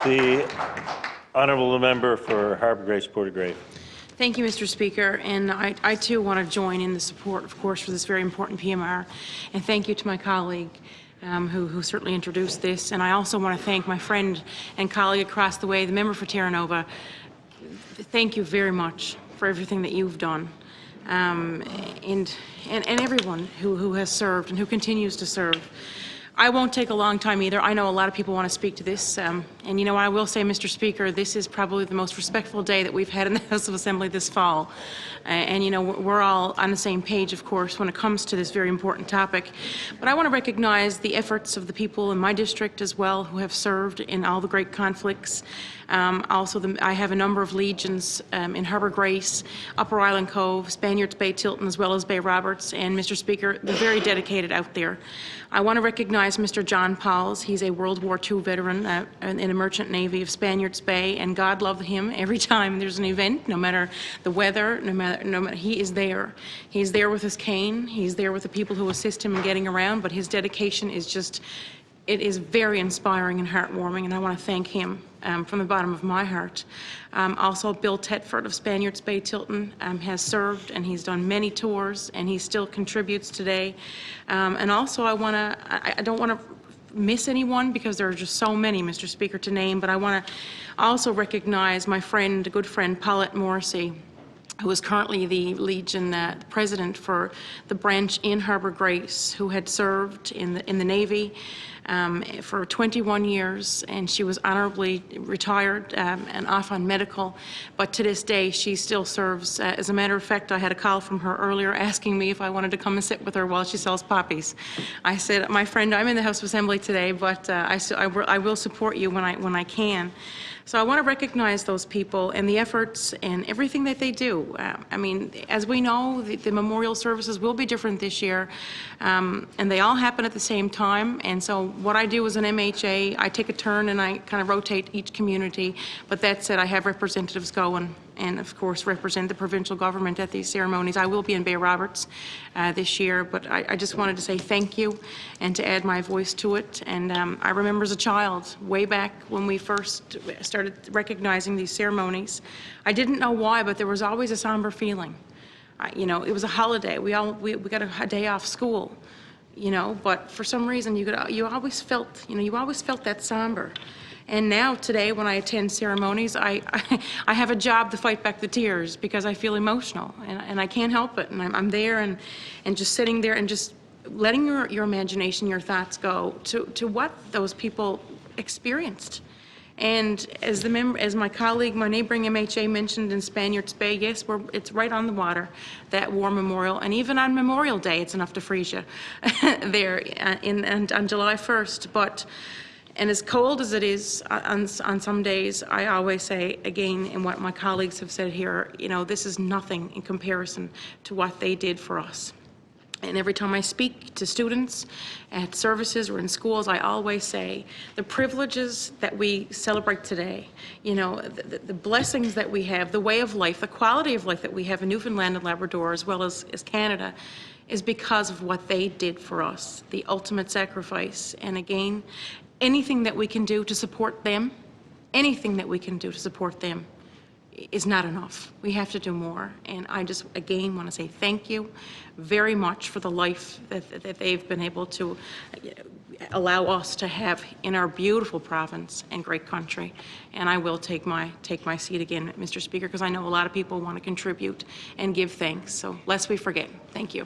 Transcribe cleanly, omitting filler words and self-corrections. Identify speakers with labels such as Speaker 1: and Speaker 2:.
Speaker 1: The honourable member for Harbour Grace, Portagrave.
Speaker 2: Thank you, Mr. Speaker, and I too want to join in the support, of course, for this very important PMR, and thank you to my colleague who certainly introduced this, and I also want to thank my friend and colleague across the way, the member for Terra Nova. Thank you very much for everything that you've done, and everyone who has served and who continues to serve. I won't take a long time either. I know a lot of people want to speak to this. And you know what, I will say, Mr. Speaker, this is probably the most respectful day that we've had in the House of Assembly this fall. And you know, we're all on the same page, of course, when it comes to this very important topic. But I want to recognize the efforts of the people in my district as well who have served in all the great conflicts. I have a number of legions in Harbour Grace, Upper Island Cove, Spaniards Bay, Tilton, as well as Bay Roberts. And Mr. Speaker, they're very dedicated out there. I want to recognize Mr. John Pauls. He's a World War II veteran in a merchant navy of Spaniards Bay, and God love him. Every time there's an event, no matter the weather, no matter, he is there. He's there with his cane. He's there with the people who assist him in getting around. But his dedication is just, it is very inspiring and heartwarming, and I want to thank him from the bottom of my heart. Also, Bill Tetford of Spaniards Bay, Tilton, has served, and he's done many tours, and he still contributes today. And also, I don't want to miss anyone because there are just so many, Mr. Speaker, to name, but I want to also recognize my friend, good friend, Paulette Morrissey, who is currently the Legion president for the branch in Harbour Grace, who had served in the Navy for 21 years, and she was honorably retired and off on medical, but to this day she still serves. As a matter of fact, I had a call from her earlier asking me if I wanted to come and sit with her while she sells poppies. I said, my friend, I'm in the House of Assembly today, but I will support you when I can. So I want to recognize those people and the efforts and everything that they do. I mean, as we know, the memorial services will be different this year, and they all happen at the same time. And so what I do as an MHA, I take a turn and I kind of rotate each community. But that said, I have representatives go and of course represent the provincial government at these ceremonies. I will be in Bay Roberts this year, but I just wanted to say thank you and to add my voice to it. And I remember as a child, way back when we first started recognizing these ceremonies, I didn't know why, but there was always a somber feeling. You know, it was a holiday. We got a day off school, you know, but for some reason you always felt that somber. And now today, when I attend ceremonies, I have a job to fight back the tears because I feel emotional, and I can't help it. And I'm there and just sitting there and just letting your imagination, your thoughts go to what those people experienced. And as my colleague, my neighboring MHA mentioned in Spaniards Bay, yes, it's right on the water, that war memorial, and even on Memorial Day, it's enough to freeze you there on July 1st. And as cold as it is on some days, I always say again, and what my colleagues have said here, you know, this is nothing in comparison to what they did for us. And every time I speak to students at services or in schools, I always say the privileges that we celebrate today, you know, the blessings that we have, the way of life, the quality of life that we have in Newfoundland and Labrador as well as Canada is because of what they did for us, the ultimate sacrifice. And again, anything that we can do to support them, anything that we can do to support them is not enough. We have to do more. And I just, again, want to say thank you very much for the life that they've been able to allow us to have in our beautiful province and great country. And I will take my seat again, Mr. Speaker, because I know a lot of people want to contribute and give thanks. So lest we forget. Thank you.